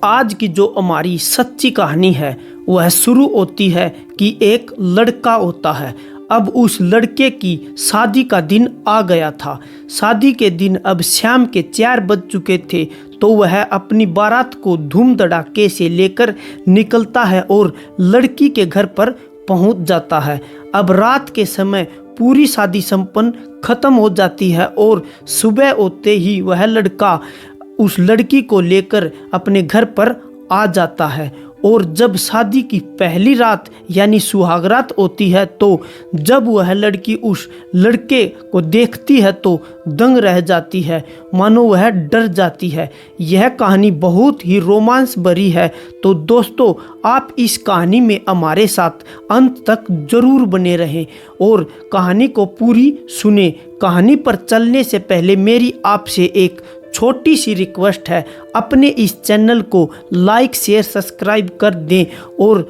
आज की जो हमारी सच्ची कहानी है वह शुरू होती है कि एक लड़का होता है। अब उस लड़के की शादी का दिन आ गया था। शादी के दिन अब शाम के 4 बज चुके थे, तो वह अपनी बारात को धूम धड़ाके से लेकर निकलता है और लड़की के घर पर पहुंच जाता है। अब रात के समय पूरी शादी संपन्न खत्म हो जाती है और सुबह होते ही वह लड़का उस लड़की को लेकर अपने घर पर आ जाता है। और जब शादी की पहली रात यानी सुहागरात होती है, तो जब वह लड़की उस लड़के को देखती है तो दंग रह जाती है, मानो वह डर जाती है। यह कहानी बहुत ही रोमांस भरी है। तो दोस्तों, आप इस कहानी में हमारे साथ अंत तक जरूर बने रहें और कहानी को पूरी सुने। कहानी पर चलने से पहले मेरी आपसे एक छोटी सी रिक्वेस्ट है, अपने इस चैनल को लाइक शेयर सब्सक्राइब कर दें और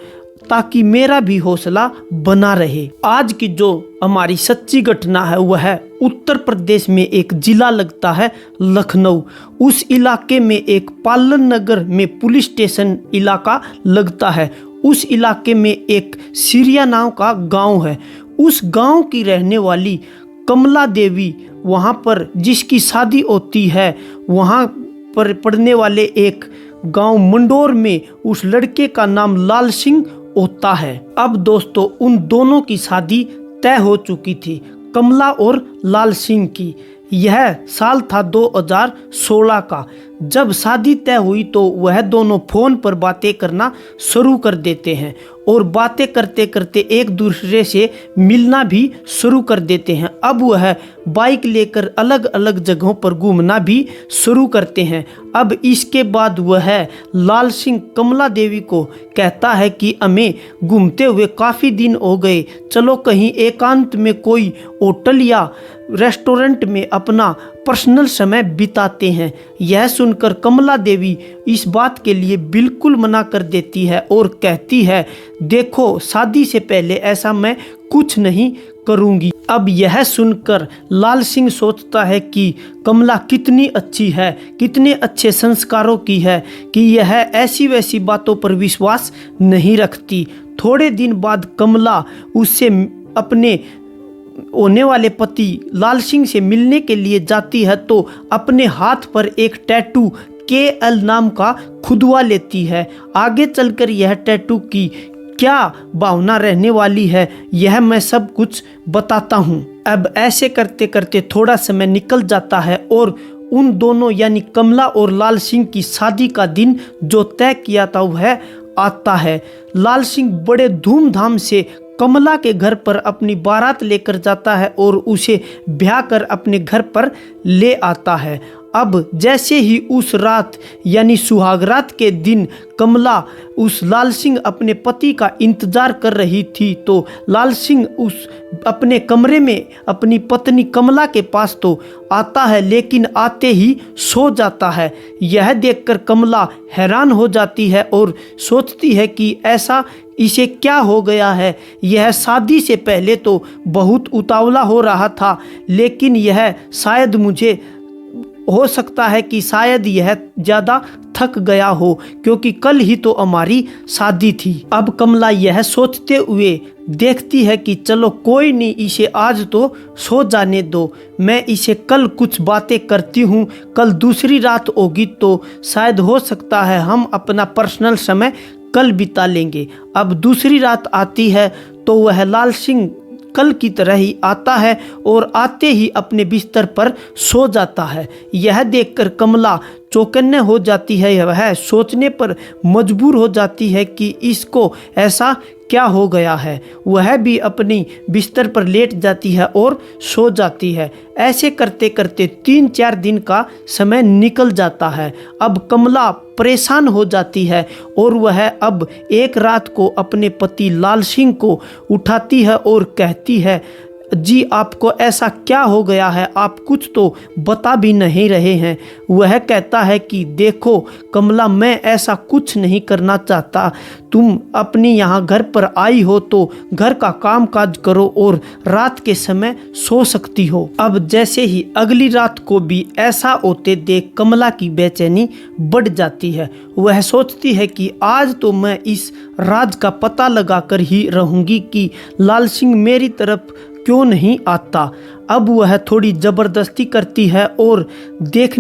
ताकि मेरा भी हौसला बना रहे। आज की जो हमारी सच्ची घटना है वह है उत्तर प्रदेश में एक जिला लगता है लखनऊ। उस इलाके में एक पालन नगर में पुलिस स्टेशन इलाका लगता है। उस इलाके में एक सिरिया नाम का गांव है। उस गांव की रहने वाली कमला देवी, वहाँ पर जिसकी शादी होती है, वहाँ पर पढ़ने वाले एक गांव मंडोर में उस लड़के का नाम लाल सिंह होता है। अब दोस्तों, उन दोनों की शादी तय हो चुकी थी, कमला और लाल सिंह की। यह साल था 2016 का। जब शादी तय हुई तो वह दोनों फोन पर बातें करना शुरू कर देते हैं और बातें करते करते एक दूसरे से मिलना भी शुरू कर देते हैं। अब वह बाइक लेकर अलग अलग जगहों पर घूमना भी शुरू करते हैं। अब इसके बाद वह लाल सिंह कमला देवी को कहता है कि हमें घूमते हुए काफ़ी दिन हो गए, चलो कहीं एकांत में कोई होटल या रेस्टोरेंट में अपना पर्सनल समय बिताते हैं। यह सुनकर कमला देवी इस बात के लिए बिल्कुल मना कर देती है और कहती है, देखो शादी से पहले ऐसा मैं कुछ नहीं करूंगी। अब यह सुनकर लाल सिंह सोचता है कि कमला कितनी अच्छी है, कितने अच्छे संस्कारों की है कि यह ऐसी वैसी बातों पर विश्वास नहीं रखती। थोड़े दिन बाद कमला उससे अपने होने वाले पति लाल सिंह से मिलने के लिए जाती है, तो अपने हाथ पर एक टैटू KL नाम का खुदवा लेती है। आगे चलकर यह टैटू की क्या भावना रहने वाली है, यह मैं सब कुछ बताता हूँ। अब ऐसे करते करते थोड़ा समय निकल जाता है और उन दोनों यानी कमला और लाल सिंह की शादी का दिन जो तय किया था वह आता है। लाल सिंह बड़े धूमधाम से कमला के घर पर अपनी बारात लेकर जाता है और उसे ब्याह कर अपने घर पर ले आता है। अब जैसे ही उस रात यानी सुहागरात के दिन कमला उस लाल सिंह अपने पति का इंतजार कर रही थी, तो लाल सिंह उस अपने कमरे में अपनी पत्नी कमला के पास तो आता है, लेकिन आते ही सो जाता है। यह देखकर कमला हैरान हो जाती है और सोचती है कि ऐसा इसे क्या हो गया है। यह शादी से पहले तो बहुत उतावला हो रहा था, लेकिन यह शायद मुझे हो सकता है कि शायद यह ज़्यादा थक गया हो, क्योंकि कल ही तो हमारी शादी थी। अब कमला यह सोचते हुए देखती है कि चलो कोई नहीं, इसे आज तो सो जाने दो, मैं इसे कल कुछ बातें करती हूँ, कल दूसरी रात होगी तो शायद हो सकता है हम अपना पर्सनल समय कल बिता लेंगे। अब दूसरी रात आती है तो वह लाल सिंह कल की तरह ही आता है और आते ही अपने बिस्तर पर सो जाता है। यह देखकर कमला चौकन्ने हो जाती है। वह सोचने पर मजबूर हो जाती है कि इसको ऐसा क्या हो गया है। वह भी अपनी बिस्तर पर लेट जाती है और सो जाती है। ऐसे करते करते 3-4 दिन का समय निकल जाता है। अब कमला परेशान हो जाती है और वह अब एक रात को अपने पति लाल सिंह को उठाती है और कहती है, जी आपको ऐसा क्या हो गया है, आप कुछ तो बता भी नहीं रहे हैं। वह कहता है कि देखो कमला, मैं ऐसा कुछ नहीं करना चाहता। तुम अपनी यहाँ घर पर आई हो तो घर का काम काज करो और रात के समय सो सकती हो। अब जैसे ही अगली रात को भी ऐसा होते देख कमला की बेचैनी बढ़ जाती है। वह सोचती है कि आज तो मैं इस राज का पता लगाकर ही रहूंगी कि लाल सिंह मेरी तरफ क्यों नहीं आता। अब वह थोड़ी जबरदस्ती करती है और देख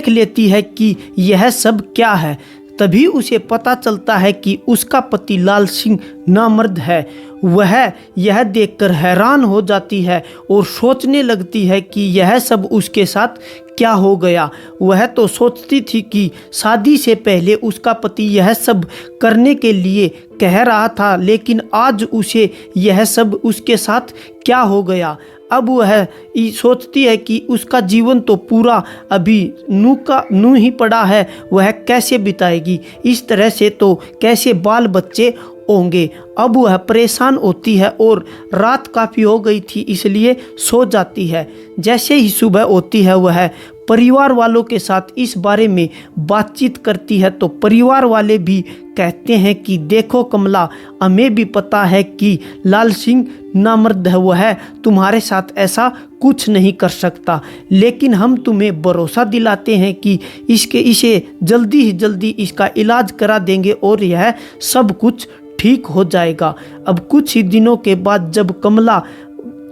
लेती है कि यह सब क्या है। तभी उसे पता चलता है कि उसका पति लाल सिंह नामर्द है। वह यह देखकर हैरान हो जाती है और सोचने लगती है कि यह सब उसके साथ क्या हो गया। वह तो सोचती थी कि शादी से पहले उसका पति यह सब करने के लिए कह रहा था, लेकिन आज उसे यह सब उसके साथ क्या हो गया। अब वह सोचती है कि उसका जीवन तो पूरा अभी नू ही पड़ा है, वह कैसे बिताएगी, इस तरह से तो कैसे बाल बच्चे होंगे। अब वह परेशान होती है और रात काफ़ी हो गई थी इसलिए सो जाती है। जैसे ही सुबह होती है वह परिवार वालों के साथ इस बारे में बातचीत करती है तो परिवार वाले भी कहते हैं कि देखो कमला, हमें भी पता है कि लाल सिंह नामर्द है, वह तुम्हारे साथ ऐसा कुछ नहीं कर सकता, लेकिन हम तुम्हें भरोसा दिलाते हैं कि इसे जल्दी ही जल्दी इसका इलाज करा देंगे और यह सब कुछ ठीक हो जाएगा। अब कुछ ही दिनों के बाद जब कमला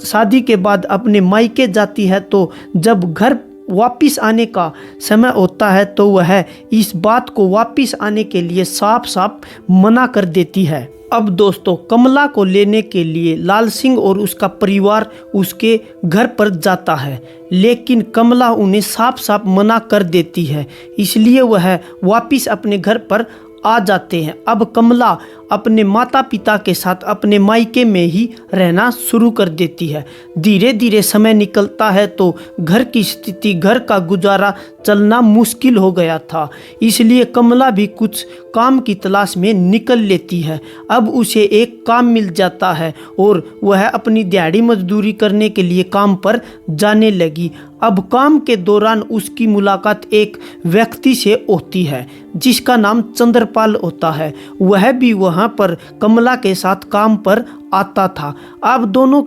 शादी के बाद अपने मायके जाती है तो जब घर वापिस आने का समय होता है तो वह इस बात को वापिस आने के लिए साफ साफ मना कर देती है। अब दोस्तों, कमला को लेने के लिए लाल सिंह और उसका परिवार उसके घर पर जाता है, लेकिन कमला उन्हें साफ साफ मना कर देती है, इसलिए वह वापिस अपने घर पर आ जाते हैं। अब कमला अपने माता पिता के साथ अपने मायके में ही रहना शुरू कर देती है। धीरे धीरे समय निकलता है तो घर की स्थिति, घर का गुजारा चलना मुश्किल हो गया था, इसलिए कमला भी कुछ काम की तलाश में निकल लेती है। अब उसे एक काम मिल जाता है और वह अपनी दिहाड़ी मजदूरी करने के लिए काम पर जाने लगी। अब काम के दौरान उसकी मुलाकात एक व्यक्ति से होती है जिसका नाम चंद्रपाल होता है। वह भी वहाँ पर कमला के साथ काम पर आता था। अब दोनों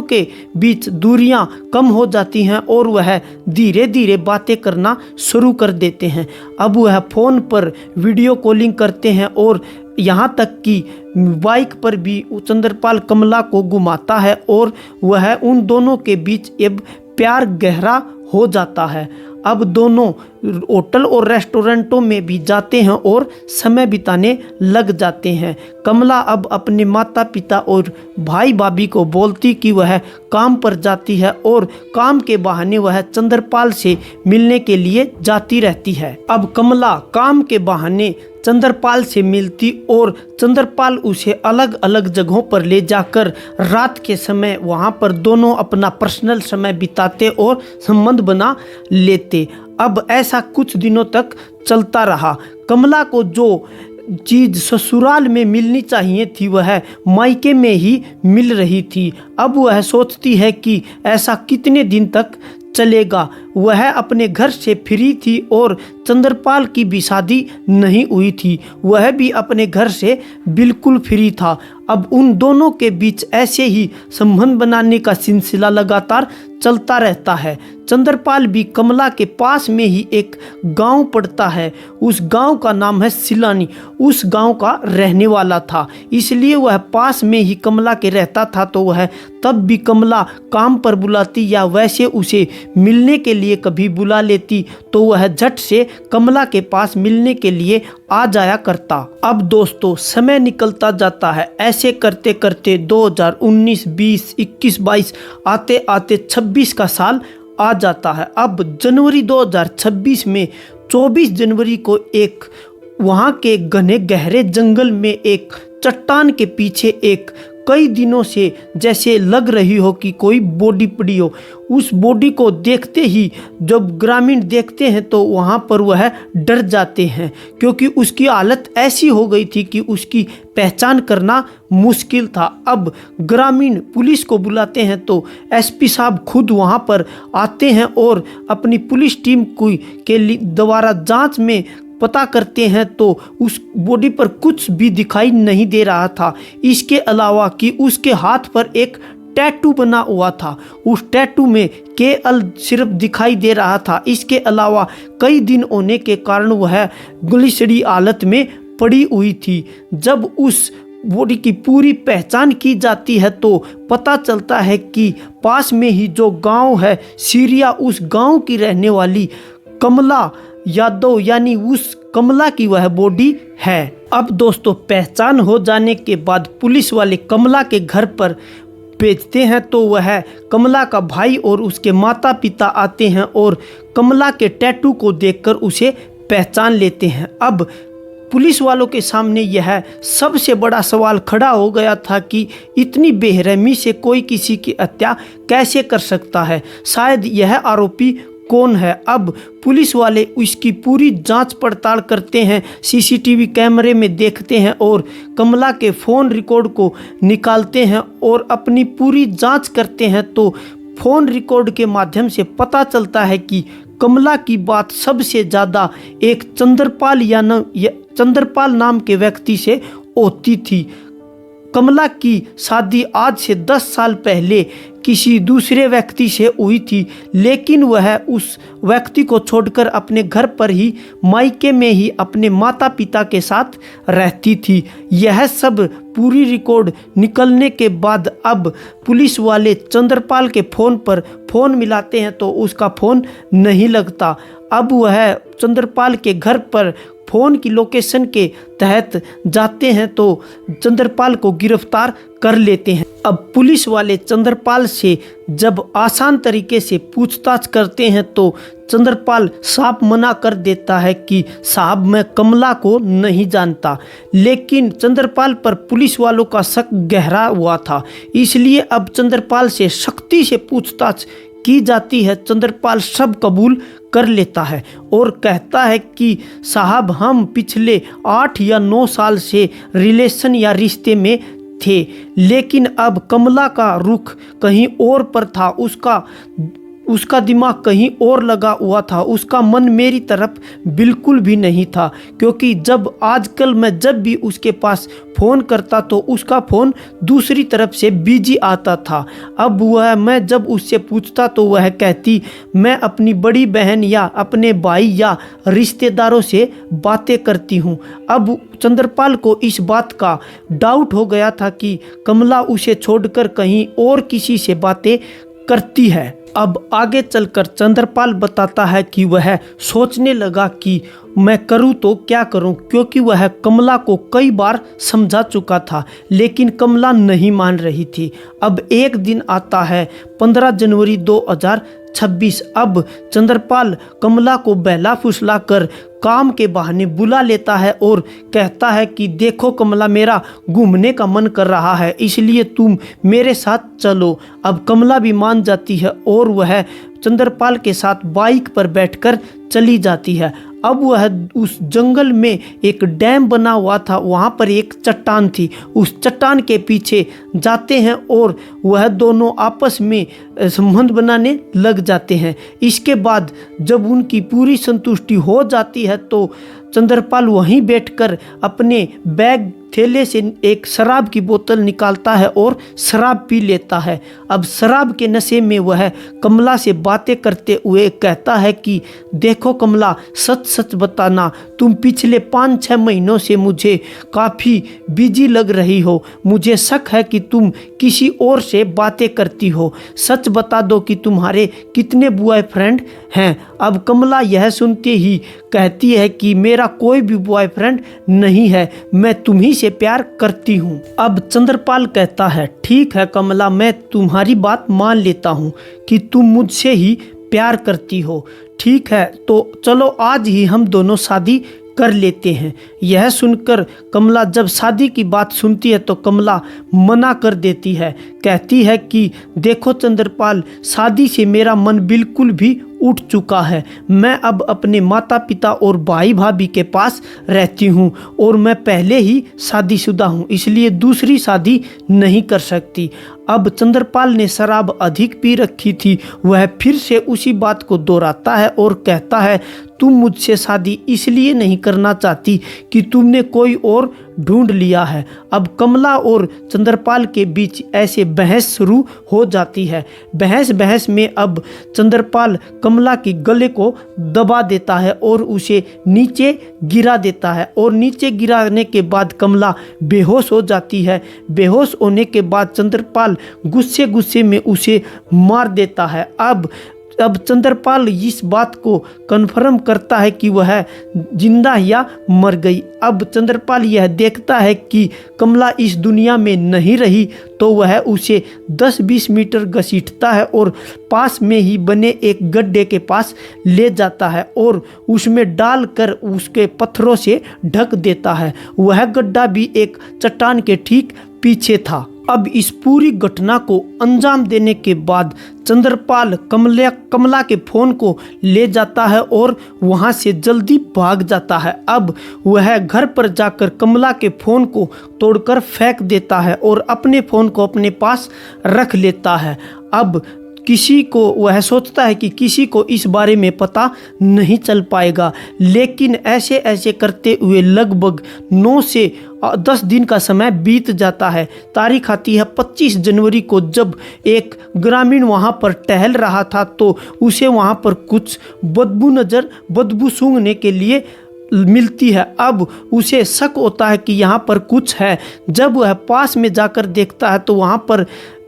के बीच दूरियां कम हो जाती हैं और वह धीरे धीरे बातें करना शुरू कर देते हैं। अब वह फ़ोन पर वीडियो कॉलिंग करते हैं और यहाँ तक कि बाइक पर भी चंद्रपाल कमला को घुमाता है और वह उन दोनों के बीच अब प्यार गहरा हो जाता है। अब दोनों होटल और रेस्टोरेंटों में भी जाते हैं और समय बिताने लग जाते हैं। कमला अब अपने माता पिता और भाई भाभी को बोलती कि वह काम पर जाती है और काम के बहाने वह चंद्रपाल से मिलने के लिए जाती रहती है। अब कमला काम के बहाने चंद्रपाल से मिलती और चंद्रपाल उसे अलग अलग जगहों पर ले जाकर रात के समय वहां पर दोनों अपना पर्सनल समय बिताते और संबंध बना लेते। अब ऐसा कुछ दिनों तक चलता रहा। कमला को जो चीज़ ससुराल में मिलनी चाहिए थी वह मायके में ही मिल रही थी। अब वह सोचती है कि ऐसा कितने दिन तक चलेगा। वह अपने घर से फ्री थी और चंद्रपाल की भी शादी नहीं हुई थी, वह भी अपने घर से बिल्कुल फ्री था। अब उन दोनों के बीच ऐसे ही संबंध बनाने का सिलसिला लगातार चलता रहता है। चंद्रपाल भी कमला के पास में ही एक गांव पड़ता है, उस गांव का नाम है सिलानी। उस गांव का रहने वाला था, इसलिए वह पास में ही कमला के रहता था। तो वह तब भी कमला काम पर बुलाती या वैसे उसे मिलने के लिए कभी बुला लेती तो वह झट से कमला के पास मिलने के लिए आ जाया करता। अब दोस्तों, समय निकलता जाता है। ऐसे करते करते 2019, 20, 21, 22 आते आते 26 का साल आ जाता है। अब जनवरी 2026 में 24 जनवरी को एक वहाँ के घने गहरे जंगल में एक चट्टान के पीछे एक कई दिनों से जैसे लग रही हो कि कोई बॉडी पड़ी हो। उस बॉडी को देखते ही जब ग्रामीण देखते हैं तो वहाँ पर वह डर जाते हैं, क्योंकि उसकी हालत ऐसी हो गई थी कि उसकी पहचान करना मुश्किल था। अब ग्रामीण पुलिस को बुलाते हैं तो एसपी साहब खुद वहाँ पर आते हैं और अपनी पुलिस टीम के द्वारा जांच में पता करते हैं तो उस बॉडी पर कुछ भी दिखाई नहीं दे रहा था। इसके अलावा कि उसके हाथ पर एक टैटू बना हुआ था, उस टैटू में केएल सिर्फ दिखाई दे रहा था। इसके अलावा कई दिन होने के कारण वह गुलिसड़ी हालत में पड़ी हुई थी। जब उस बॉडी की पूरी पहचान की जाती है तो पता चलता है कि पास में ही जो गांव है सीरिया, उस गांव की रहने वाली कमला यादव यानी उस कमला की वह बॉडी है। अब दोस्तों, पहचान हो जाने के बाद पुलिस वाले कमला के घर पर भेजते हैं तो वह कमला का भाई और उसके माता पिता आते हैं और कमला के टैटू को देखकर उसे पहचान लेते हैं। अब पुलिस वालों के सामने यह सबसे बड़ा सवाल खड़ा हो गया था कि इतनी बेरहमी से कोई किसी की हत्या कैसे कर सकता है, शायद यह आरोपी कौन है। अब पुलिस वाले इसकी पूरी जांच पड़ताल करते हैं, सीसीटीवी कैमरे में देखते हैं और कमला के फ़ोन रिकॉर्ड को निकालते हैं और अपनी पूरी जांच करते हैं तो फ़ोन रिकॉर्ड के माध्यम से पता चलता है कि कमला की बात सबसे ज़्यादा एक चंद्रपाल नाम के व्यक्ति से होती थी। कमला की शादी आज से 10 साल पहले किसी दूसरे व्यक्ति से हुई थी, लेकिन वह उस व्यक्ति को छोड़कर अपने घर पर ही मायके में ही अपने माता पिता के साथ रहती थी। यह सब पूरी रिकॉर्ड निकलने के बाद अब पुलिस वाले चंद्रपाल के फ़ोन पर फ़ोन मिलाते हैं तो उसका फ़ोन नहीं लगता। अब वह चंद्रपाल के घर पर फ़ोन की लोकेशन के तहत जाते हैं तो चंद्रपाल को गिरफ्तार कर लेते हैं। अब पुलिस वाले चंद्रपाल से जब आसान तरीके से पूछताछ करते हैं तो चंद्रपाल साफ मना कर देता है कि साहब मैं कमला को नहीं जानता। लेकिन चंद्रपाल पर पुलिस वालों का शक गहरा हुआ था, इसलिए अब चंद्रपाल से सख्ती से पूछताछ की जाती है। चंद्रपाल सब कबूल कर लेता है और कहता है कि साहब हम पिछले 8 या 9 साल से रिलेशन या रिश्ते में थे, लेकिन अब कमला का रुख कहीं और पर था, उसका दिमाग कहीं और लगा हुआ था, उसका मन मेरी तरफ बिल्कुल भी नहीं था, क्योंकि जब आजकल मैं जब भी उसके पास फ़ोन करता तो उसका फ़ोन दूसरी तरफ से बिजी आता था। अब मैं जब उससे पूछता तो वह कहती मैं अपनी बड़ी बहन या अपने भाई या रिश्तेदारों से बातें करती हूँ। अब चंद्रपाल को इस बात का डाउट हो गया था कि कमला उसे छोड़कर कहीं और किसी से बातें करती है। अब आगे चलकर चंद्रपाल बताता है कि वह सोचने लगा कि मैं करूं तो क्या करूं, क्योंकि वह कमला को कई बार समझा चुका था लेकिन कमला नहीं मान रही थी। अब एक दिन आता है 15 जनवरी 2026। अब चंद्रपाल कमला को बहला फुसला कर काम के बहाने बुला लेता है और कहता है कि देखो कमला, मेरा घूमने का मन कर रहा है, इसलिए तुम मेरे साथ चलो। अब कमला भी मान जाती है और वह चंद्रपाल के साथ बाइक पर बैठकर चली जाती है। अब वह उस जंगल में एक डैम बना हुआ था, वहाँ पर एक चट्टान थी, उस चट्टान के पीछे जाते हैं और वह दोनों आपस में संबंध बनाने लग जाते हैं। इसके बाद जब उनकी पूरी संतुष्टि हो जाती है तो चंद्रपाल वहीं बैठकर अपने बैग थैले से एक शराब की बोतल निकालता है और शराब पी लेता है। अब शराब के नशे में वह कमला से बातें करते हुए कहता है कि देखो कमला, सच सच बताना, तुम पिछले 5-6 महीनों से मुझे काफ़ी बिजी लग रही हो, मुझे शक है कि तुम किसी और से बातें करती हो, सच बता दो कि तुम्हारे कितने बॉयफ्रेंड हैं। अब कमला यह सुनते ही कहती है कि मेरा कोई भी बॉयफ्रेंड नहीं है, मैं तुम्ही से प्यार करती हूँ। अब चंद्रपाल कहता है ठीक है कमला, मैं तुम्हारी बात मान लेता हूँ कि तुम मुझसे ही प्यार करती हो, ठीक है तो चलो आज ही हम दोनों शादी कर लेते हैं। यह सुनकर कमला जब शादी की बात सुनती है तो कमला मना कर देती है, कहती है कि देखो चंद्रपाल, शादी से मेरा मन बिल्कुल भी उठ चुका है। मैं अब अपने माता पिता और भाई भाभी के पास रहती हूँ और मैं पहले ही शादीशुदा हूँ, इसलिए दूसरी शादी नहीं कर सकती। अब चंद्रपाल ने शराब अधिक पी रखी थी। वह फिर से उसी बात को दोहराता है और कहता है, तुम मुझसे शादी इसलिए नहीं करना चाहती कि तुमने कोई और ढूंढ लिया है। अब कमला और चंद्रपाल के बीच ऐसे बहस शुरू हो जाती है। बहस में अब चंद्रपाल कमला के गले को दबा देता है और उसे नीचे गिरा देता है और नीचे गिराने के बाद कमला बेहोश हो जाती है। बेहोश होने के बाद चंद्रपाल गुस्से में उसे मार देता है। अब चंद्रपाल इस बात को कन्फर्म करता है कि वह जिंदा या मर गई। अब चंद्रपाल यह देखता है कि कमला इस दुनिया में नहीं रही तो वह उसे 10-20 मीटर घसीटता है और पास में ही बने एक गड्ढे के पास ले जाता है और उसमें डालकर उसके पत्थरों से ढक देता है। वह गड्ढा भी एक चट्टान के ठीक पीछे था। अब इस पूरी घटना को अंजाम देने के बाद चंद्रपाल कमला के फ़ोन को ले जाता है और वहां से जल्दी भाग जाता है। अब वह घर पर जाकर कमला के फ़ोन को तोड़कर फेंक देता है और अपने फ़ोन को अपने पास रख लेता है। अब वह सोचता है कि किसी को इस बारे में पता नहीं चल पाएगा, लेकिन ऐसे करते हुए लगभग 9 से 10 दिन का समय बीत जाता है। तारीख आती है 25 जनवरी को, जब एक ग्रामीण वहां पर टहल रहा था तो उसे वहां पर कुछ बदबू सूंघने के लिए मिलती है। अब उसे शक होता है कि यहाँ पर कुछ है। जब वह पास में जाकर देखता है तो वहाँ पर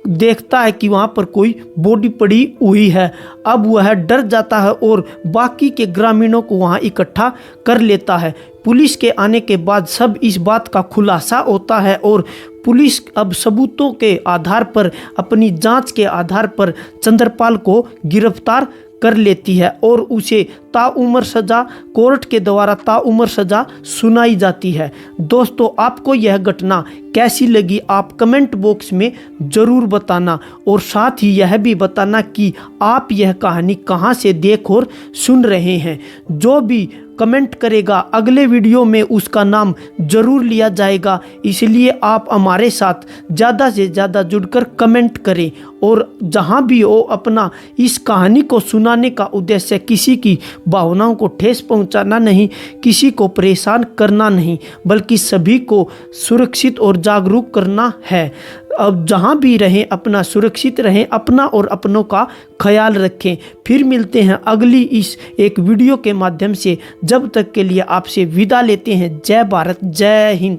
देखता है कि वहाँ पर कोई बॉडी पड़ी हुई है। अब वह डर जाता है और बाकी के ग्रामीणों को वहाँ इकट्ठा कर लेता है। पुलिस के आने के बाद सब इस बात का खुलासा होता है और पुलिस अब सबूतों के आधार पर, अपनी जांच के आधार पर चंद्रपाल को गिरफ्तार कर लेती है और उसे ताउम्र सज़ा, कोर्ट के द्वारा ताउम्र सज़ा सुनाई जाती है। दोस्तों, आपको यह घटना कैसी लगी आप कमेंट बॉक्स में ज़रूर बताना और साथ ही यह भी बताना कि आप यह कहानी कहां से देख और सुन रहे हैं। जो भी कमेंट करेगा अगले वीडियो में उसका नाम ज़रूर लिया जाएगा, इसलिए आप हमारे साथ ज़्यादा से ज़्यादा जुड़कर कमेंट करें। और जहां भी हो, अपना इस कहानी को सुनाने का उद्देश्य किसी की भावनाओं को ठेस पहुंचाना नहीं, किसी को परेशान करना नहीं, बल्कि सभी को सुरक्षित और जागरूक करना है। अब जहां भी रहें अपना सुरक्षित रहें, अपना और अपनों का ख्याल रखें। फिर मिलते हैं अगली इस एक वीडियो के माध्यम से। जब तक के लिए आपसे विदा लेते हैं। जय भारत, जय हिंद।